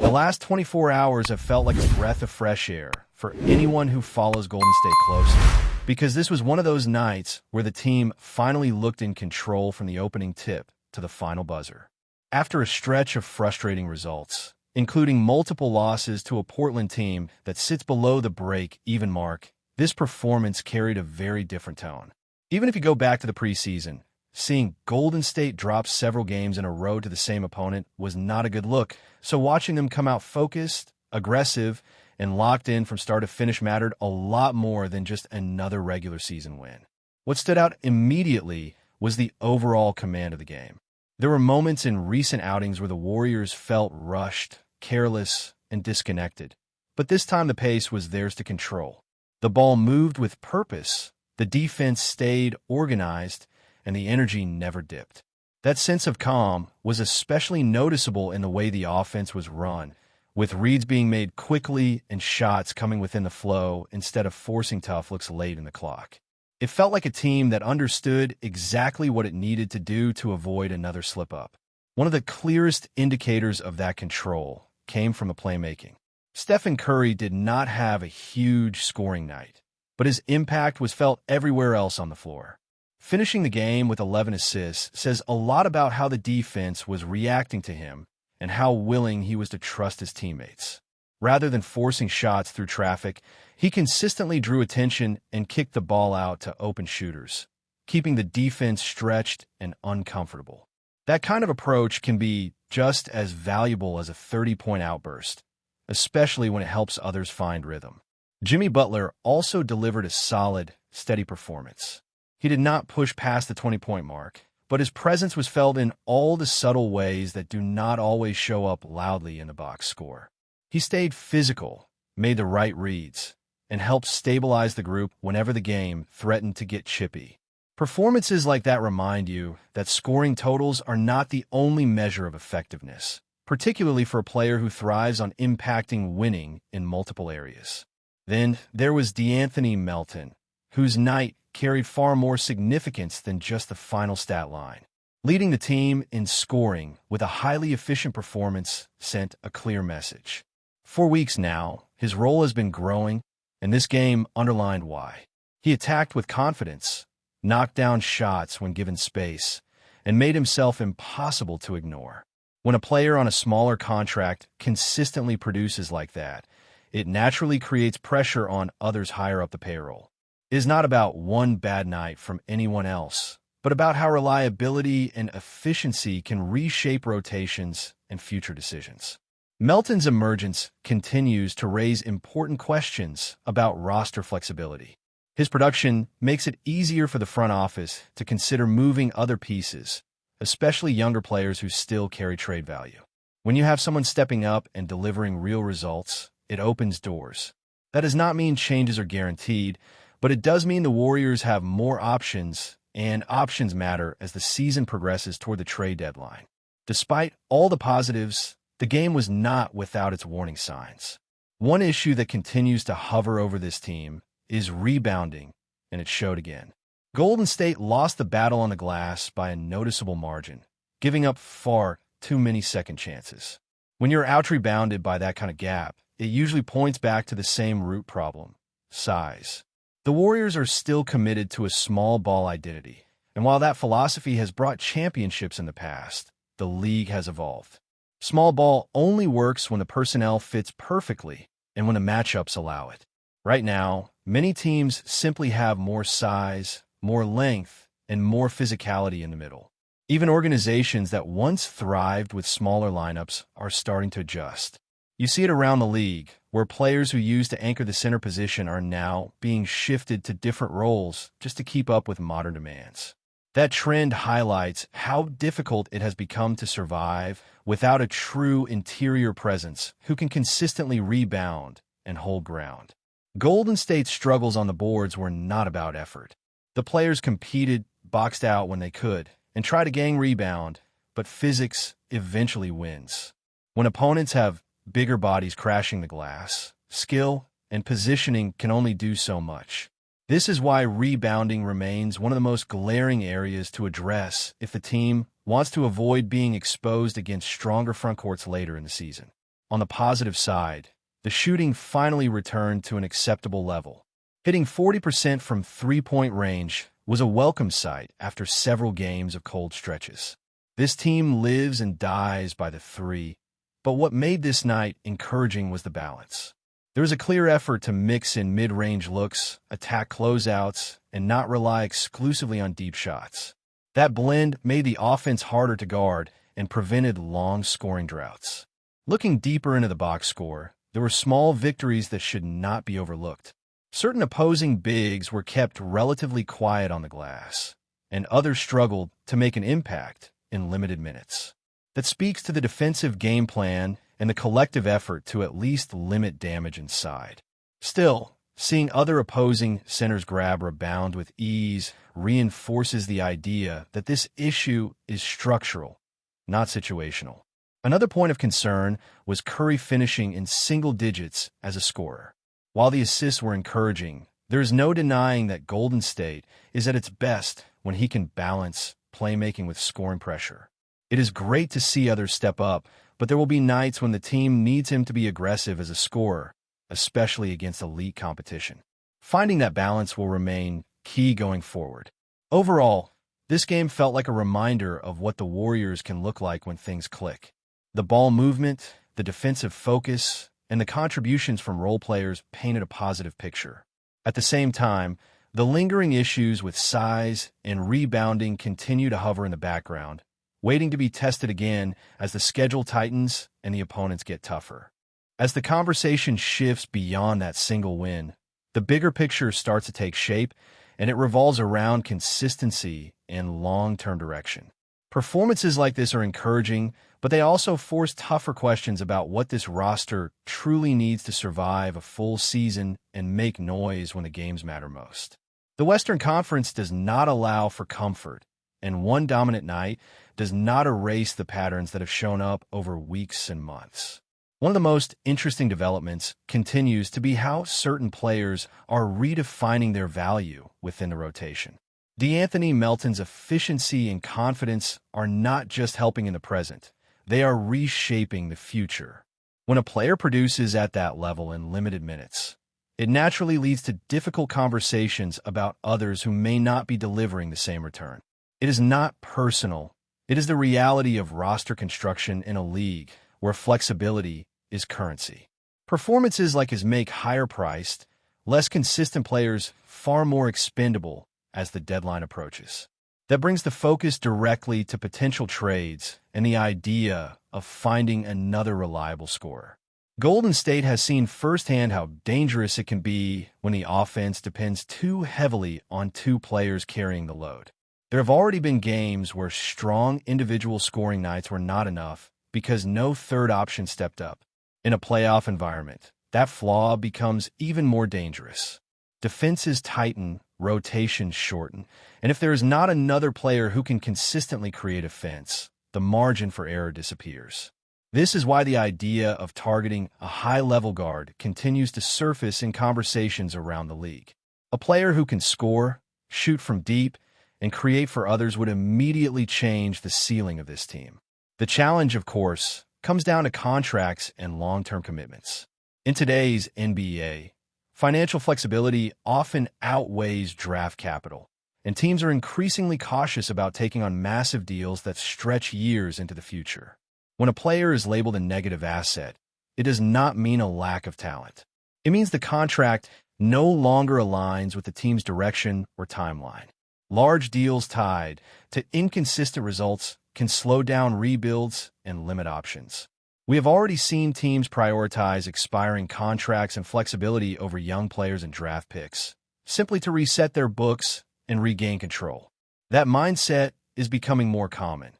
The last 24 hours have felt like a breath of fresh air for anyone who follows Golden State closely, because this was one of those nights where the team finally looked in control from the opening tip to the final buzzer. After a stretch of frustrating results, including multiple losses to a Portland team that sits below the break-even mark, this performance carried a very different tone. Even if you go back to the preseason, seeing Golden State drop several games in a row to the same opponent was not a good look, so watching them come out focused, aggressive, and locked in from start to finish mattered a lot more than just another regular season win. What stood out immediately was the overall command of the game. There were moments in recent outings where the Warriors felt rushed, careless, and disconnected, but this time the pace was theirs to control. The ball moved with purpose, the defense stayed organized, and the energy never dipped. That sense of calm was especially noticeable in the way the offense was run, with reads being made quickly and shots coming within the flow instead of forcing tough looks late in the clock. It felt like a team that understood exactly what it needed to do to avoid another slip-up. One of the clearest indicators of that control came from the playmaking. Stephen Curry did not have a huge scoring night, but his impact was felt everywhere else on the floor. Finishing the game with 11 assists says a lot about how the defense was reacting to him and how willing he was to trust his teammates. Rather than forcing shots through traffic, he consistently drew attention and kicked the ball out to open shooters, keeping the defense stretched and uncomfortable. That kind of approach can be just as valuable as a 30-point outburst, especially when it helps others find rhythm. Jimmy Butler also delivered a solid, steady performance. He did not push past the 20-point mark, but his presence was felt in all the subtle ways that do not always show up loudly in the box score. He stayed physical, made the right reads, and helped stabilize the group whenever the game threatened to get chippy. Performances like that remind you that scoring totals are not the only measure of effectiveness, particularly for a player who thrives on impacting winning in multiple areas. Then there was D'Anthony Melton, whose night carried far more significance than just the final stat line. Leading the team in scoring with a highly efficient performance sent a clear message. For weeks now, his role has been growing, and this game underlined why. He attacked with confidence, knocked down shots when given space, and made himself impossible to ignore. When a player on a smaller contract consistently produces like that, it naturally creates pressure on others higher up the payroll. It is not about one bad night from anyone else, but about how reliability and efficiency can reshape rotations and future decisions. Melton's emergence continues to raise important questions about roster flexibility. His production makes it easier for the front office to consider moving other pieces, especially younger players who still carry trade value. When you have someone stepping up and delivering real results, it opens doors. That does not mean changes are guaranteed, but it does mean the Warriors have more options, and options matter as the season progresses toward the trade deadline. Despite all the positives, the game was not without its warning signs. One issue that continues to hover over this team is rebounding, and it showed again. Golden State lost the battle on the glass by a noticeable margin, giving up far too many second chances. When you're out-rebounded by that kind of gap, it usually points back to the same root problem: size. The Warriors are still committed to a small ball identity, and while that philosophy has brought championships in the past, the league has evolved. Small ball only works when the personnel fits perfectly and when the matchups allow it. Right now, many teams simply have more size, more length, and more physicality in the middle. Even organizations that once thrived with smaller lineups are starting to adjust. You see it around the league, where players who used to anchor the center position are now being shifted to different roles just to keep up with modern demands. That trend highlights how difficult it has become to survive without a true interior presence who can consistently rebound and hold ground. Golden State's struggles on the boards were not about effort. The players competed, boxed out when they could, and tried to gang rebound, but physics eventually wins. When opponents have bigger bodies crashing the glass, skill and positioning can only do so much. This is why rebounding remains one of the most glaring areas to address if the team wants to avoid being exposed against stronger frontcourts later in the season. on the positive side, the shooting finally returned to an acceptable level. Hitting 40% from three-point range was a welcome sight after several games of cold stretches. This team lives and dies by the three, but what made this night encouraging was the balance. There was a clear effort to mix in mid-range looks, attack closeouts, and not rely exclusively on deep shots. That blend made the offense harder to guard and prevented long scoring droughts. Looking deeper into the box score, there were small victories that should not be overlooked. Certain opposing bigs were kept relatively quiet on the glass, and others struggled to make an impact in limited minutes. That speaks to the defensive game plan and the collective effort to at least limit damage inside. Still, seeing other opposing centers grab rebound with ease reinforces the idea that this issue is structural, not situational. Another point of concern was Curry finishing in single digits as a scorer. While the assists were encouraging, there is no denying that Golden State is at its best when he can balance playmaking with scoring pressure. It is great to see others step up, but there will be nights when the team needs him to be aggressive as a scorer, especially against elite competition. Finding that balance will remain key going forward. Overall, this game felt like a reminder of what the Warriors can look like when things click. The ball movement, the defensive focus, and the contributions from role players painted a positive picture. At the same time, the lingering issues with size and rebounding continue to hover in the background, waiting to be tested again as the schedule tightens and the opponents get tougher. As the conversation shifts beyond that single win, the bigger picture starts to take shape, and it revolves around consistency and long-term direction. Performances like this are encouraging, but they also force tougher questions about what this roster truly needs to survive a full season and make noise when the games matter most. The Western Conference does not allow for comfort, and one dominant night does not erase the patterns that have shown up over weeks and months. One of the most interesting developments continues to be how certain players are redefining their value within the rotation. D'Anthony Melton's efficiency and confidence are not just helping in the present, they are reshaping the future. When a player produces at that level in limited minutes, it naturally leads to difficult conversations about others who may not be delivering the same return. It is not personal. It is the reality of roster construction in a league where flexibility is currency. Performances like his make higher-priced, less consistent players far more expendable as the deadline approaches. That brings the focus directly to potential trades and the idea of finding another reliable scorer. Golden State has seen firsthand how dangerous it can be when the offense depends too heavily on two players carrying the load. There have already been games where strong individual scoring nights were not enough because no third option stepped up. In a playoff environment, that flaw becomes even more dangerous. Defenses tighten, rotations shorten, and if there is not another player who can consistently create offense, the margin for error disappears. This is why the idea of targeting a high-level guard continues to surface in conversations around the league. A player who can score, shoot from deep, and create for others would immediately change the ceiling of this team. The challenge, of course, comes down to contracts and long-term commitments. In today's NBA, financial flexibility often outweighs draft capital, and teams are increasingly cautious about taking on massive deals that stretch years into the future. When a player is labeled a negative asset, it does not mean a lack of talent. It means the contract no longer aligns with the team's direction or timeline. Large deals tied to inconsistent results can slow down rebuilds and limit options. We have already seen teams prioritize expiring contracts and flexibility over young players and draft picks, simply to reset their books and regain control. That mindset is becoming more common,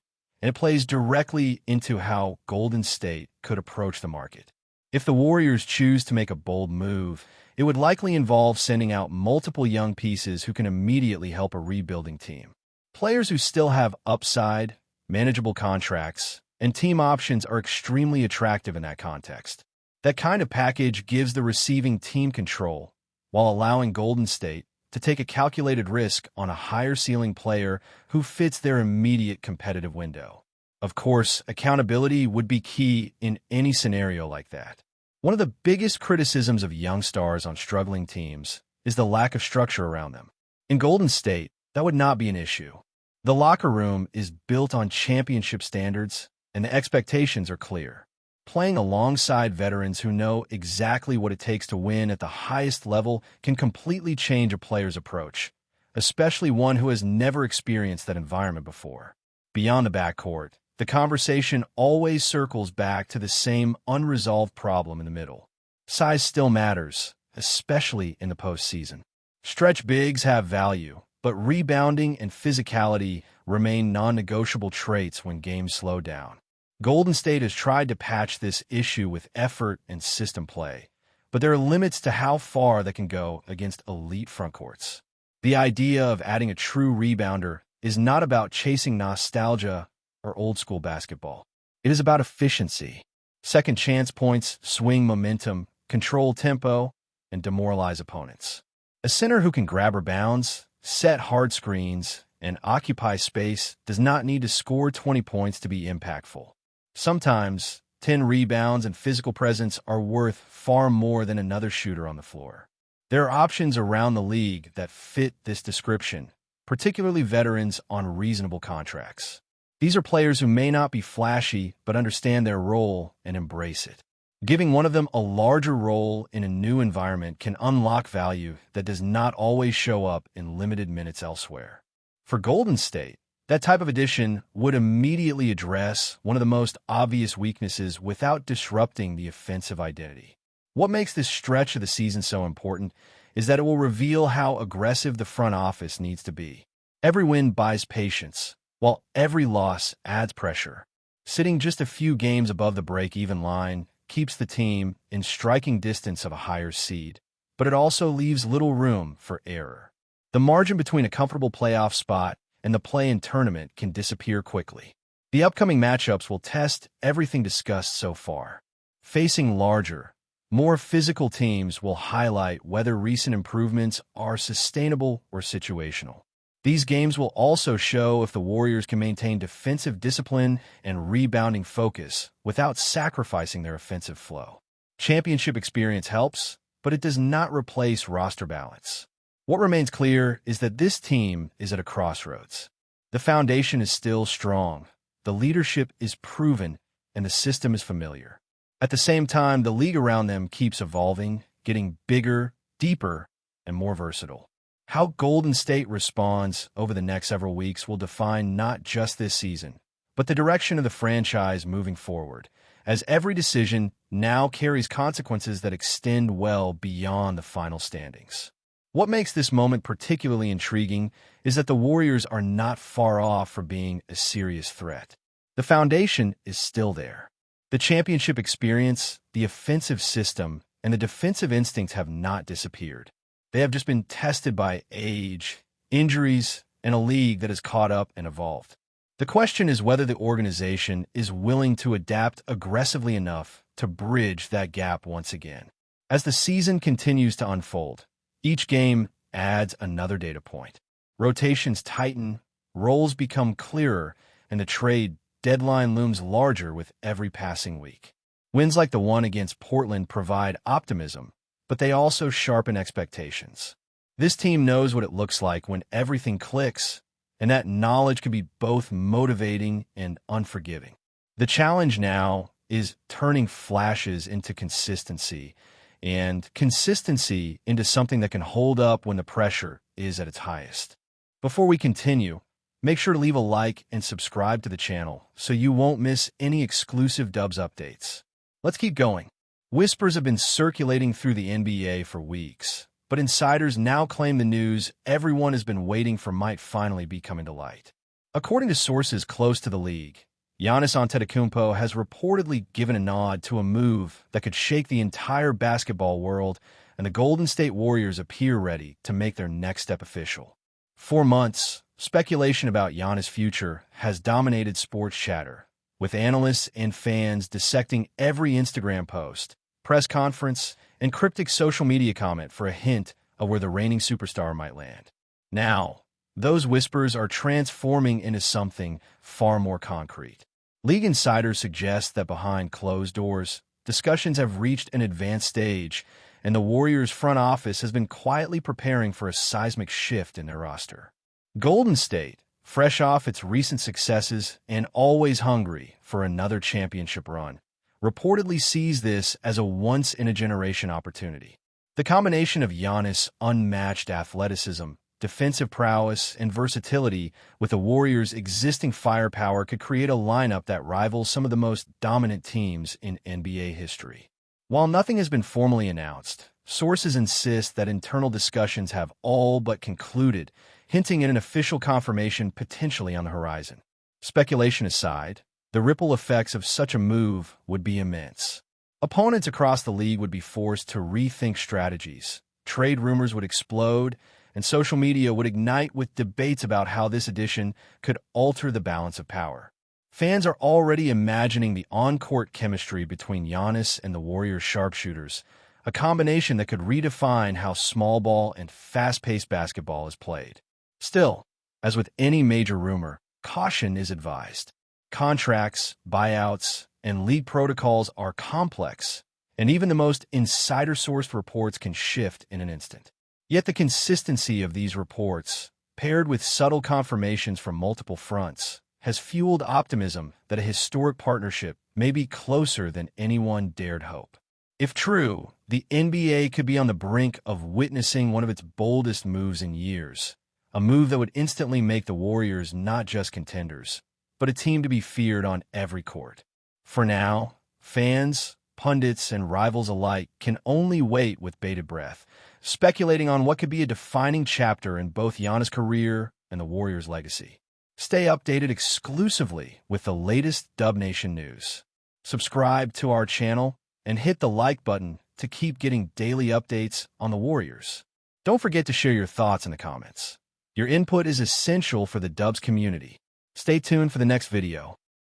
and it plays directly into how Golden State could approach the market. If the Warriors choose to make a bold move, it would likely involve sending out multiple young pieces who can immediately help a rebuilding team. Players who still have upside, manageable contracts, and team options are extremely attractive in that context. That kind of package gives the receiving team control, while allowing Golden State to take a calculated risk on a higher-ceiling player who fits their immediate competitive window. Of course, accountability would be key in any scenario like that. One of the biggest criticisms of young stars on struggling teams is the lack of structure around them. In Golden State, that would not be an issue. The locker room is built on championship standards, and the expectations are clear. Playing alongside veterans who know exactly what it takes to win at the highest level can completely change a player's approach, especially one who has never experienced that environment before. Beyond the backcourt, the conversation always circles back to the same unresolved problem in the middle. Size still matters, especially in the postseason. Stretch bigs have value, but rebounding and physicality remain non-negotiable traits when games slow down. Golden State has tried to patch this issue with effort and system play, but there are limits to how far they can go against elite frontcourts. The idea of adding a true rebounder is not about chasing nostalgia or old-school basketball. It is about efficiency. Second chance points, swing momentum, control tempo, and demoralize opponents. A center who can grab rebounds, set hard screens, and occupy space does not need to score 20 points to be impactful. Sometimes, 10 rebounds and physical presence are worth far more than another shooter on the floor. There are options around the league that fit this description, particularly veterans on reasonable contracts. These are players who may not be flashy but understand their role and embrace it. Giving one of them a larger role in a new environment can unlock value that does not always show up in limited minutes elsewhere. For Golden State, that type of addition would immediately address one of the most obvious weaknesses without disrupting the offensive identity. What makes this stretch of the season so important is that it will reveal how aggressive the front office needs to be. Every win buys patience, while every loss adds pressure. Sitting just a few games above the break-even line keeps the team in striking distance of a higher seed, but it also leaves little room for error. The margin between a comfortable playoff spot and the play-in tournament can disappear quickly. The upcoming matchups will test everything discussed so far. Facing larger, more physical teams will highlight whether recent improvements are sustainable or situational. These games will also show if the Warriors can maintain defensive discipline and rebounding focus without sacrificing their offensive flow. Championship experience helps, but it does not replace roster balance. What remains clear is that this team is at a crossroads. The foundation is still strong, the leadership is proven, and the system is familiar. At the same time, the league around them keeps evolving, getting bigger, deeper, and more versatile. How Golden State responds over the next several weeks will define not just this season, but the direction of the franchise moving forward, as every decision now carries consequences that extend well beyond the final standings. What makes this moment particularly intriguing is that the Warriors are not far off from being a serious threat. The foundation is still there. The championship experience, the offensive system, and the defensive instincts have not disappeared. They have just been tested by age, injuries, and a league that has caught up and evolved. The question is whether the organization is willing to adapt aggressively enough to bridge that gap once again. As the season continues to unfold, each game adds another data point. Rotations tighten, roles become clearer, and the trade deadline looms larger with every passing week. Wins like the one against Portland provide optimism, but they also sharpen expectations. This team knows what it looks like when everything clicks, and that knowledge can be both motivating and unforgiving. The challenge now is turning flashes into consistency, and consistency into something that can hold up when the pressure is at its highest. Before we continue, make sure to leave a like and subscribe to the channel so you won't miss any exclusive Dubs updates. Let's keep going. Whispers have been circulating through the NBA for weeks, but insiders now claim the news everyone has been waiting for might finally be coming to light. According to sources close to the league, Giannis Antetokounmpo has reportedly given a nod to a move that could shake the entire basketball world, and the Golden State Warriors appear ready to make their next step official. For months, speculation about Giannis' future has dominated sports chatter, with analysts and fans dissecting every Instagram post, press conference, and cryptic social media comment for a hint of where the reigning superstar might land. Now, those whispers are transforming into something far more concrete. League insiders suggest that behind closed doors, discussions have reached an advanced stage, and the Warriors' front office has been quietly preparing for a seismic shift in their roster. Golden State, fresh off its recent successes and always hungry for another championship run, reportedly sees this as a once-in-a-generation opportunity. The combination of Giannis' unmatched athleticism, defensive prowess, and versatility with the Warriors' existing firepower could create a lineup that rivals some of the most dominant teams in NBA history. While nothing has been formally announced, sources insist that internal discussions have all but concluded, hinting at an official confirmation potentially on the horizon. Speculation aside, the ripple effects of such a move would be immense. Opponents across the league would be forced to rethink strategies, trade rumors would explode, and social media would ignite with debates about how this addition could alter the balance of power. Fans are already imagining the on-court chemistry between Giannis and the Warriors' sharpshooters, a combination that could redefine how small ball and fast-paced basketball is played. Still, as with any major rumor, caution is advised. Contracts, buyouts, and league protocols are complex, and even the most insider-sourced reports can shift in an instant. Yet the consistency of these reports, paired with subtle confirmations from multiple fronts, has fueled optimism that a historic partnership may be closer than anyone dared hope. If true, the NBA could be on the brink of witnessing one of its boldest moves in years, a move that would instantly make the Warriors not just contenders, but a team to be feared on every court. For now, fans, pundits, and rivals alike can only wait with bated breath, speculating on what could be a defining chapter in both Giannis' career and the Warriors' legacy. Stay updated exclusively with the latest Dub Nation news. Subscribe to our channel and hit the like button to keep getting daily updates on the Warriors. Don't forget to share your thoughts in the comments. Your input is essential for the Dubs community. Stay tuned for the next video.